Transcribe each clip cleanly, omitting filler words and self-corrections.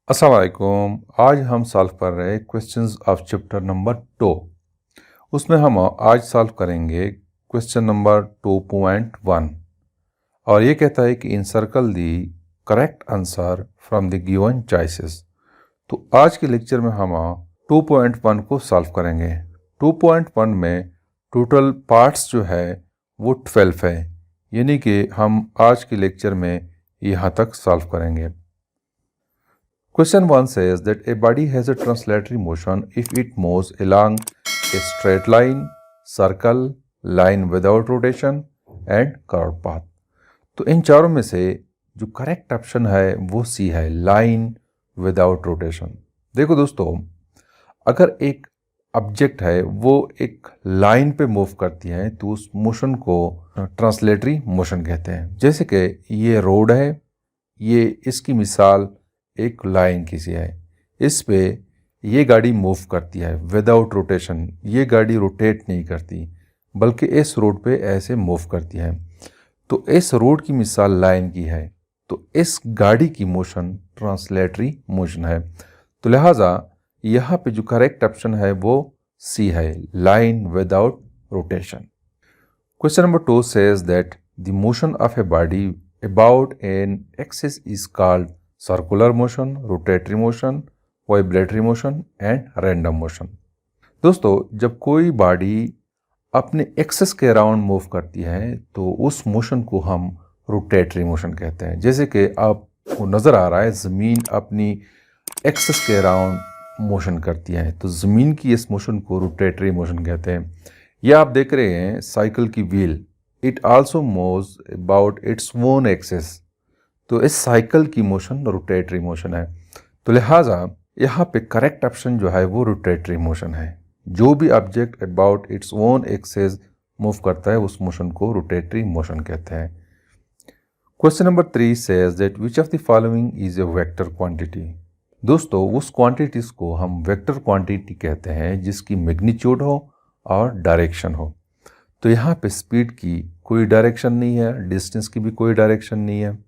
अस्सलाम वालेकुम। आज हम सॉल्व कर रहे हैं क्वेश्चंस ऑफ चैप्टर नंबर 2। उसमें हम आज सॉल्व करेंगे क्वेश्चन नंबर 2.1 और ये कहता है कि encircle the correct answer from the given choices. तो आज के लेक्चर में हम 2.1 को सॉल्व करेंगे। 2.1 में टोटल पार्ट्स जो है वो 12 है, यानी कि हम आज के लेक्चर में यहाँ तक सॉल्व करेंगे। Question 1 says that a body has a translatory motion if it moves along a straight line, circle, line without rotation and curved path। तो इन चारों में से जो करेक्ट ऑप्शन है वो सी है, लाइन विदाउट रोटेशन। देखो दोस्तों, अगर एक ऑब्जेक्ट है वो एक लाइन पे मूव करती है तो उस मोशन को ट्रांसलेटरी मोशन कहते हैं। जैसे कि ये रोड है, ये इसकी मिसाल एक लाइन की सी है, इस पे ये गाड़ी मूव करती है विदाउट रोटेशन। ये गाड़ी रोटेट नहीं करती बल्कि इस रोड पे ऐसे मूव करती है। तो इस रोड की मिसाल लाइन की है, तो इस गाड़ी की मोशन ट्रांसलेटरी मोशन है। तो लिहाजा यहाँ पे जो करेक्ट ऑप्शन है वो सी है, line without rotation. Question number 2 says that the motion of a body about an axis is called circular motion, rotatory motion, vibratory motion and random motion. दोस्तों, जब कोई बॉडी अपने एक्सिस के अराउंड मूव करती है तो उस मोशन को हम रोटेटरी मोशन कहते हैं। जैसे कि आपको नज़र आ रहा है ज़मीन अपनी एक्सिस के अराउंड मोशन करती है, तो ज़मीन की इस मोशन को रोटेटरी मोशन कहते हैं। यह आप देख रहे हैं साइकिल की wheel, it also moves about its own axis. तो इस साइकिल की मोशन रोटेटरी मोशन है। तो लिहाजा यहाँ पे करेक्ट ऑप्शन जो है वो रोटेटरी मोशन है। जो भी object about its own axis move करता है उस मोशन को रोटेटरी मोशन कहते हैं। Question number 3 says that which of the following is a vector quantity. दोस्तों, उस क्वांटिटीज़ को हम वेक्टर क्वांटिटी कहते हैं जिसकी मैग्नीट्यूड हो और डायरेक्शन हो। तो यहाँ पे स्पीड की कोई डायरेक्शन नहीं है, डिस्टेंस की भी कोई डायरेक्शन नहीं है,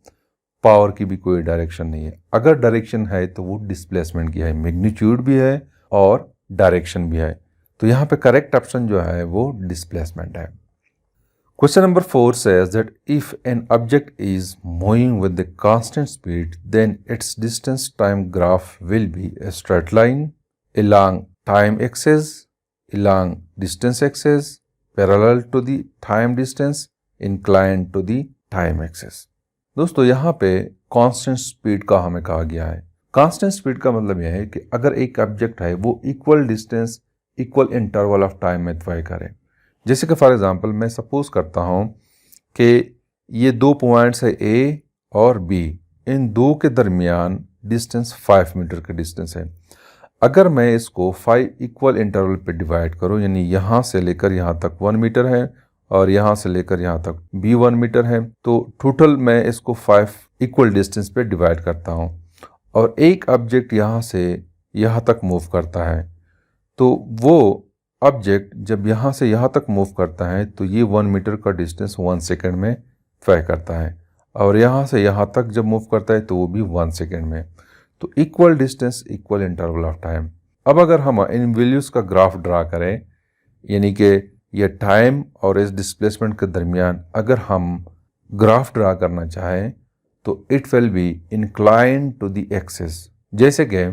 पावर की भी कोई डायरेक्शन नहीं है। अगर डायरेक्शन है तो वो डिस्प्लेसमेंट की है, मैग्नीट्यूड भी है और डायरेक्शन भी है। तो यहाँ पे करेक्ट ऑप्शन जो है वो डिस्प्लेसमेंट है। Question number 4 says that if an object is moving with the constant speed then its distance time graph will be a straight line along time axis, along distance axis, parallel to the time distance, inclined to the time axis. दोस्तों, यहाँ पे constant speed का हमें कहा गया है। Constant speed का मतलब यह है कि अगर एक ऑब्जेक्ट है वो equal distance equal interval of time में तय करे। जैसे कि फॉर एग्जांपल मैं सपोज करता हूँ कि ये 2 पॉइंट्स है ए और बी, इन दो के दरमियान डिस्टेंस 5 मीटर का डिस्टेंस है। अगर मैं इसको 5 इक्वल इंटरवल पे डिवाइड करूँ, यानी यहाँ से लेकर यहाँ तक 1 मीटर है और यहाँ से लेकर यहाँ तक भी 1 मीटर है, तो टोटल मैं इसको 5 इक्वल डिस्टेंस पे डिवाइड करता हूँ। और एक ऑब्जेक्ट यहाँ से यहाँ तक मूव करता है, तो वो ऑब्जेक्ट जब यहाँ से यहाँ तक मूव करता है तो ये 1 मीटर का डिस्टेंस 1 सेकेंड में तय करता है, और यहाँ से यहाँ तक जब मूव करता है तो वो भी 1 सेकेंड में। तो equal distance equal interval of time. अब अगर हम इन वैल्यूज़ का ग्राफ ड्रा करें, यानी कि ये टाइम और इस डिस्प्लेसमेंट के दरमियान अगर हम ग्राफ ड्रा करना चाहें तो it will be incline to the axis. जैसे कि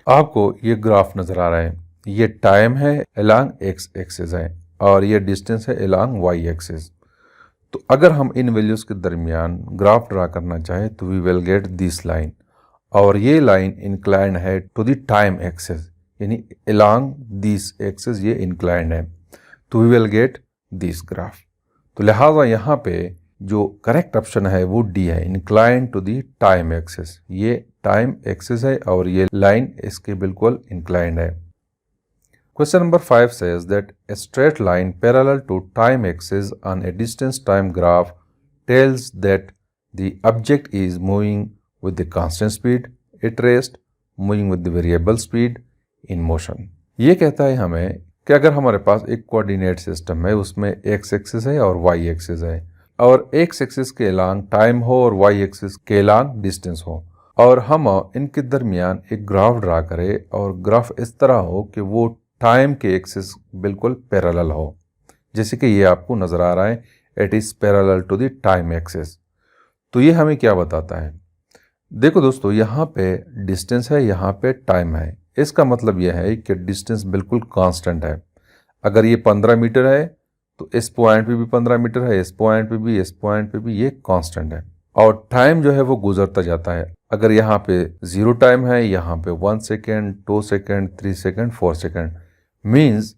आपको ये ग्राफ नज़र आ रहा है, ये टाइम है अलोंग एक्स एक्सिस है और ये डिस्टेंस है अलोंग वाई एक्सिस। तो अगर हम इन वैल्यूज़ के दरमियान ग्राफ ड्रा करना चाहें तो we will get this line, और ये लाइन इंक्लाइंड है टू द टाइम एक्सिस, यानी अलोंग दिस एक्सिस ये इंक्लाइंड है, तो we will get this graph. तो लिहाजा यहाँ पे जो करेक्ट ऑप्शन है वो डी है, incline to the time axis. ये टाइम एक्सिस है और ये लाइन इसके बिल्कुल इंक्लाइंड है। Question number 5 says that a straight line parallel to time axis on a distance time graph tells that the object is moving with the constant speed at rest, moving with the variable speed, in motion. ये कहता है हमें कि अगर हमारे पास एक coordinate system है, उसमें एक्स एक्सिस है और वाई एक्सिस है, और एक्स एक्सिस के अलांग टाइम हो और वाई एक्सिस के अलांग डिस्टेंस हो, और हम इनके दरमियान एक ग्राफ ड्रा करें और ग्राफ इस तरह हो कि वो टाइम के एक्सिस बिल्कुल पैरेलल हो, जैसे कि ये आपको नज़र आ रहा है, it is parallel to the time axis. तो ये हमें क्या बताता है? देखो दोस्तों, यहाँ पे डिस्टेंस है, यहाँ पे टाइम है। इसका मतलब यह है कि डिस्टेंस बिल्कुल कांस्टेंट है। अगर ये 15 मीटर है तो इस पॉइंट पे भी 15 मीटर है, इस पॉइंट पे भी, इस पॉइंट पे भी, ये कांस्टेंट है। और टाइम जो है वो गुजरता जाता है। अगर यहाँ पे 0 टाइम है, यहाँ पे 1 second, 2 second, 3 second, 4 second, means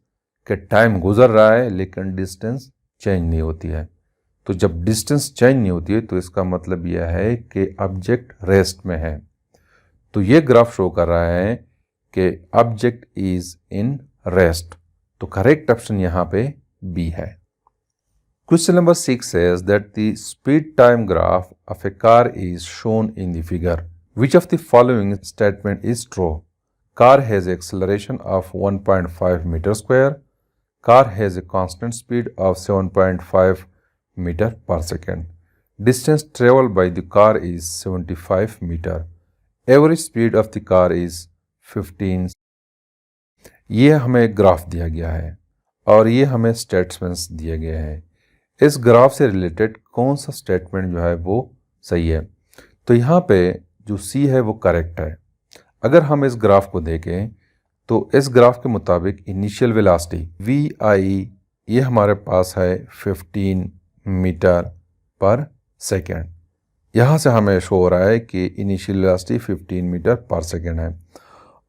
कि टाइम गुजर रहा है लेकिन डिस्टेंस चेंज नहीं होती है। तो जब डिस्टेंस चेंज नहीं होती है तो इसका मतलब यह है कि ऑब्जेक्ट रेस्ट में है। तो ये ग्राफ शो कर रहा है कि ऑब्जेक्ट इज इन रेस्ट। तो करेक्ट ऑप्शन यहाँ पे बी है। Question number 6 says that the speed time graph of a car is shown in the figure. Which of the following statement is true? Car has acceleration of 1.5 meter square. Car has a constant speed of 7.5 meter per second. Distance traveled by the car is 75 meter. Average speed of the car is 15. ये हमें graph दिया गया है और ये हमें statements दिए गए हैं। इस ग्राफ से रिलेटेड कौन सा स्टेटमेंट जो है वो सही है? तो यहाँ पे जो सी है वो करेक्ट है। अगर हम इस ग्राफ को देखें तो इस ग्राफ के मुताबिक इनिशियल वेलोसिटी वी आई ये हमारे पास है 15 मीटर पर सेकेंड। यहाँ से हमें शो हो रहा है कि initial velocity 15 metre per second है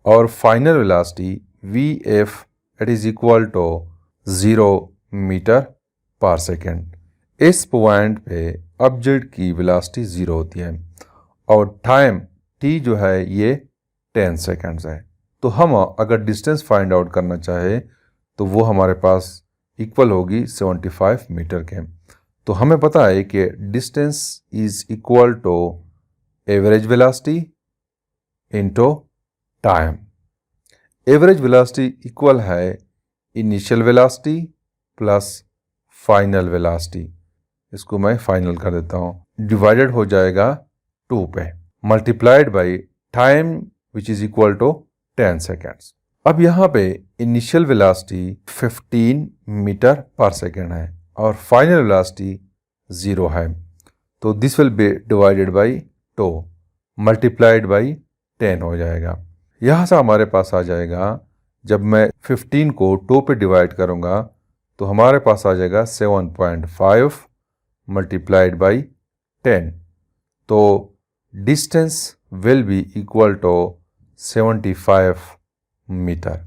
और final velocity v f it is equal to 0 metre per second. इस पॉइंट पे ऑब्जेक्ट की वेलोसिटी 0 होती है और टाइम t जो है ये 10 सेकेंड्स है। तो हम अगर डिस्टेंस फाइंड आउट करना चाहे तो वो हमारे पास इक्वल होगी 75 मीटर के। तो हमें पता है कि distance is equal to average velocity into time. Average velocity equal है initial velocity plus final velocity. इसको मैं फाइनल कर देता हूँ, डिवाइडेड हो जाएगा 2 पे, multiplied by time which is equal to 10 seconds. अब यहाँ पे initial velocity 15 metre per second है और फाइनल वेलोसिटी 0 है। तो this will be divided by 2 multiplied by 10 हो जाएगा। यहाँ से हमारे पास आ जाएगा, जब मैं 15 को 2 पे डिवाइड करूँगा तो हमारे पास आ जाएगा 7.5 मल्टीप्लाइड बाई 10। तो distance will be equal to 75 metre.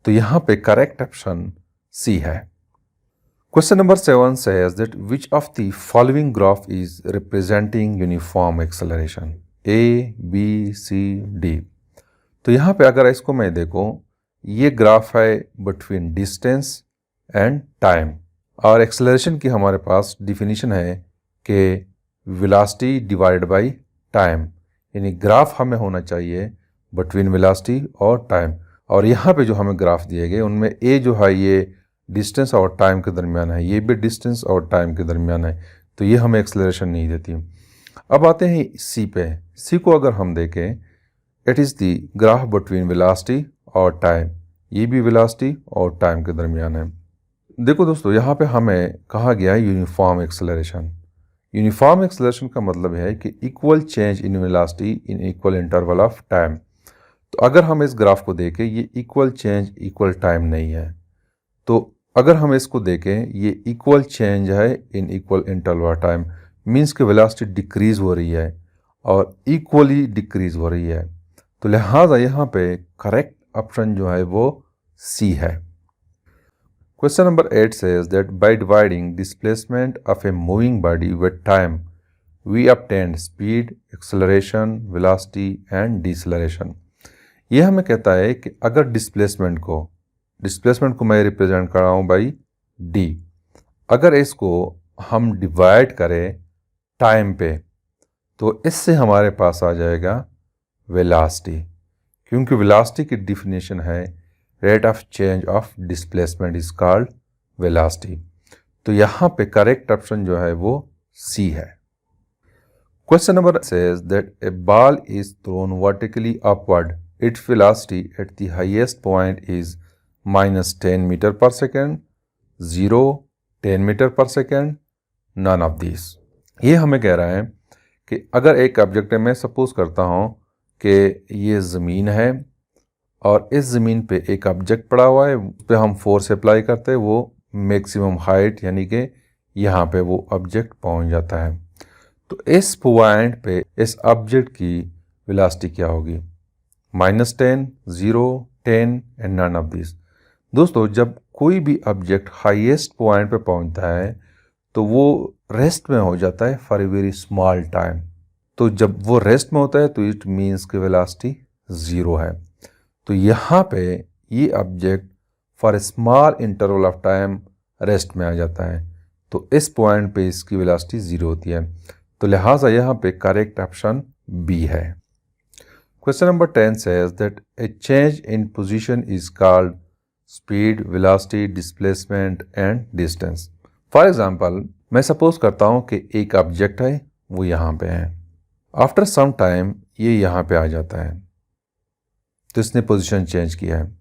तो यहाँ पे करेक्ट ऑप्शन सी है। Question number 7 says that which of the following graph is representing uniform acceleration? A, B, C, D। तो यहाँ पे अगर इसको मैं देखूँ, ये ग्राफ है बिटवीन डिस्टेंस एंड टाइम और एक्सेलरेशन की हमारे पास डिफिनीशन है कि वेलोसिटी डिवाइडेड बाय टाइम, यानी ग्राफ हमें होना चाहिए बिटवीन वेलोसिटी और टाइम। और यहाँ पे जो हमें ग्राफ दिए गए उनमें ए जो है ये डिस्टेंस और टाइम के दरमियान है, ये भी डिस्टेंस और टाइम के दरमियान है, तो ये हमें एक्सेलरेशन नहीं देती। अब आते हैं सी पे। सी को अगर हम देखें, it is the graph between velocity और टाइम, ये भी वेलोसिटी और टाइम के दरमियान है। देखो दोस्तों, यहाँ पे हमें कहा गया है यूनिफॉर्म एक्सेलरेशन। यूनिफॉर्म एक्सेलरेशन का मतलब है कि equal change in velocity in equal interval of time. तो अगर हम इस ग्राफ को देखें, ये इक्वल चेंज इक्वल टाइम नहीं है। तो अगर हम इसको देखें, ये इक्वल चेंज है in equal interval of time, means कि वेलोसिटी डिक्रीज हो रही है और इक्वली डिक्रीज हो रही है। तो लिहाजा यहाँ पे करेक्ट ऑप्शन जो है वो सी है। Question number 8 says that by dividing displacement of a moving body with time, we obtained speed, acceleration, velocity and deceleration। ये हमें कहता है कि अगर डिस्प्लेसमेंट को मैं रिप्रेजेंट कर रहा हूँ बाई डी, अगर इसको हम डिवाइड करें टाइम पे तो इससे हमारे पास आ जाएगा वेलोसिटी, क्योंकि वेलोसिटी की डिफिनेशन है rate of change of displacement is called velocity. तो यहाँ पे करेक्ट ऑप्शन जो है वो सी है। Question number says that a ball is thrown vertically upward. Its velocity at the highest point is minus 10 meter per second, 0, 10 metre per second, none of this. ये हमें कह रहा है कि अगर एक ऑब्जेक्ट है, मैं सपोज करता हूँ कि ये ज़मीन है और इस ज़मीन पे एक ऑब्जेक्ट पड़ा हुआ है, उस पर हम फोर्स अप्लाई करते हैं, वो मैक्सिमम हाइट यानी कि यहाँ पे वो ऑब्जेक्ट पहुँच जाता है। तो इस पॉइंट पे इस ऑब्जेक्ट की वेलोसिटी क्या होगी? -10, 0, 10 एंड नन ऑफ दिस। दोस्तों, जब कोई भी ऑब्जेक्ट हाईएस्ट पॉइंट पे पहुंचता है तो वो रेस्ट में हो जाता है for a very small time. तो जब वो रेस्ट में होता है तो इट मीन्स कि वेलोसिटी 0 है। तो यहाँ पे ये object for a small interval of time rest में आ जाता है। तो इस पॉइंट पे इसकी वेलोसिटी 0 होती है। तो लिहाजा यहाँ पे करेक्ट ऑप्शन बी है। Question number 10 says that a change in position is called speed, velocity, displacement and distance. For example, मैं सपोज करता हूँ कि एक ऑब्जेक्ट है, वो यहाँ पे है। आफ्टर सम टाइम ये यहाँ पे आ जाता है, तो इसने पोजीशन चेंज किया है।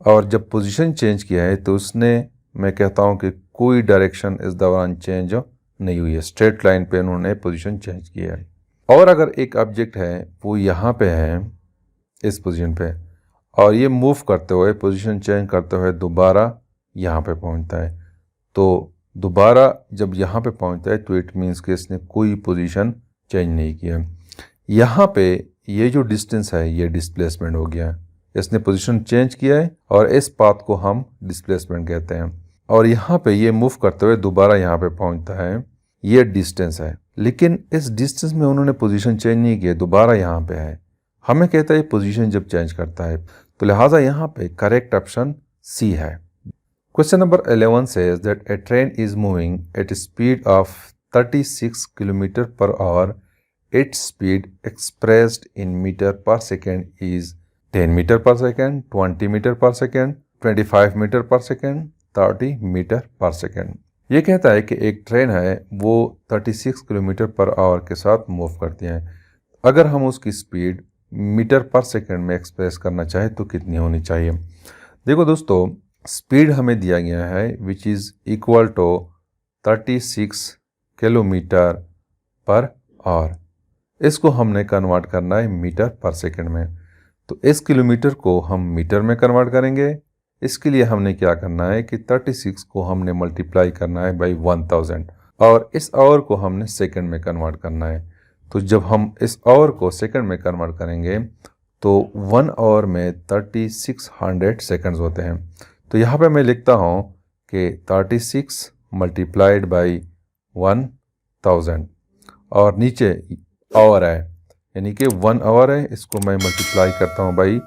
और जब पोजीशन चेंज किया है तो उसने, मैं कहता हूँ कि कोई डायरेक्शन इस दौरान चेंज नहीं हुई है, स्ट्रेट लाइन पे उन्होंने पोजीशन चेंज किया है। और अगर एक ऑब्जेक्ट है वो यहाँ पे है इस पोजीशन पे, और ये मूव करते हुए पोजीशन चेंज करते हुए दोबारा यहाँ पे पहुँचता है, तो दोबारा जब यहाँ पे पहुँचता है तो इट मीन्स कि इसने कोई पोजीशन चेंज नहीं किया। यहाँ पे ये जो डिस्टेंस है ये डिस्प्लेसमेंट हो गया है। इसने पोजीशन चेंज किया है और इस पाथ को हम डिस्प्लेसमेंट कहते हैं। और यहाँ पे ये मूव करते हुए दोबारा यहाँ पे पहुँचता है, ये डिस्टेंस है। लेकिन इस डिस्टेंस में उन्होंने पोजीशन चेंज नहीं किया, दोबारा यहाँ पे है। हमें कहता है पोजीशन जब चेंज करता है, तो लिहाजा यहाँ पे करेक्ट ऑप्शन सी है। Question number 11 says that a train is moving at a speed of 36 kilometre per hour. Its speed expressed in meter per second is 10 metre per second, 20 metre per second, 25 metre per second, 30 metre per second. ये कहता है कि एक train है वो 36 kilometre per our के साथ move करती है। अगर हम उसकी स्पीड मीटर पर सेकेंड में एक्सप्रेस करना चाहें तो कितनी होनी चाहिए? देखो दोस्तों, स्पीड हमें दिया गया है which is equal to 36 kilometre per hour. इसको हमने कन्वर्ट करना है मीटर पर सेकेंड में। तो इस किलोमीटर को हम मीटर में कन्वर्ट करेंगे। इसके लिए हमने क्या करना है कि 36 को हमने मल्टीप्लाई करना है बाई 1000 और इस आवर को हमने सेकंड में कन्वर्ट करना है। तो जब हम इस आवर को सेकंड में कन्वर्ट करेंगे तो 1 आवर में 3600 सेकंड्स होते हैं। तो यहाँ पे मैं लिखता हूँ कि 36 मल्टीप्लाइड बाई 1000 और नीचे आवर है, यानी कि 1 आवर है, इसको मैं मल्टीप्लाई करता हूँ बाई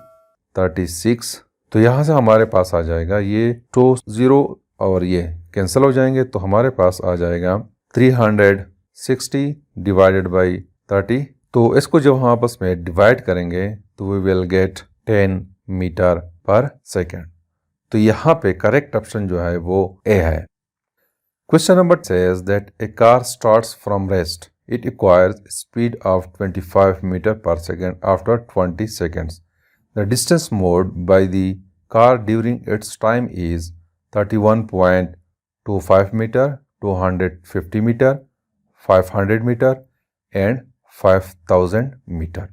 36। तो यहाँ से हमारे पास आ जाएगा ये 20 और ये कैंसिल हो जाएंगे, तो हमारे पास आ जाएगा 360 डिवाइडेड बाई 30। तो इसको जब हम आपस में डिवाइड करेंगे तो we will gate 10 metre per second. तो यहाँ पे करेक्ट ऑप्शन जो है वो ए है। Question number says that A car starts from rest. It acquires speed of 25 meter per second after 20 seconds. The distance moved by the car during its time is 31.25 meter, 250 meter, 500 meter and 5000 meter.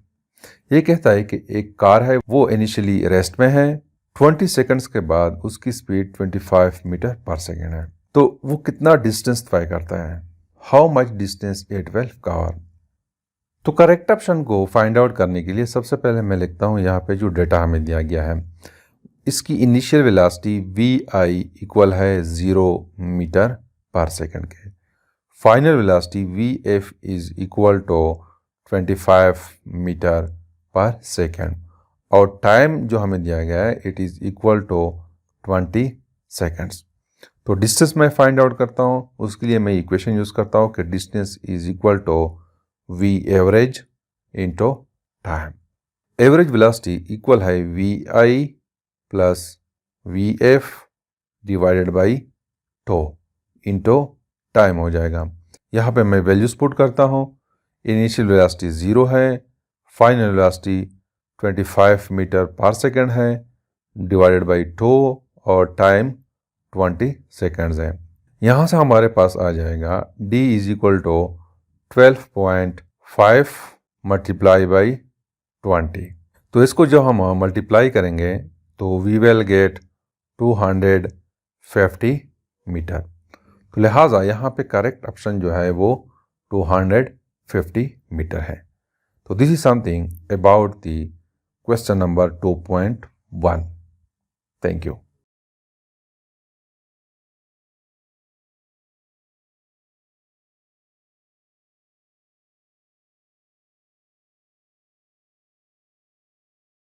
ये कहता है कि एक car है वो initially rest में है, 20 seconds के बाद उसकी स्पीड 25 मीटर पर सेकेंड है। तो वो कितना डिस्टेंस तय करता है? How much distance it will cover? तो करेक्ट ऑप्शन को फाइंड आउट करने के लिए सबसे पहले मैं लिखता हूँ यहाँ पे जो डेटा हमें दिया गया है, इसकी initial velocity v i equal है 0 मीटर पर सेकेंड के, final velocity v f is equal to 25 metre per second और टाइम जो हमें दिया गया है it is equal to 20 seconds. तो डिस्टेंस मैं फाइंड आउट करता हूँ, उसके लिए मैं इक्वेशन यूज़ करता हूँ कि distance is equal to V average into time. Average velocity equal है V I plus V F divided by two into time हो जाएगा। यहाँ पे मैं वैल्यूज पुट करता हूँ। इनिशियल वेलोसिटी 0 है, final velocity 25 metre per second है, डिवाइडेड बाई टो और टाइम 20 सेकेंड्स है। यहाँ से हमारे पास आ जाएगा d is equal to 12.5 multiply by 20। तो इसको जब हम मल्टीप्लाई करेंगे तो वी विल गेट 250 मीटर। तो लिहाजा यहाँ पे करेक्ट ऑप्शन जो है वो 250 मीटर है। तो this is something about the question number 2.1। Thank you.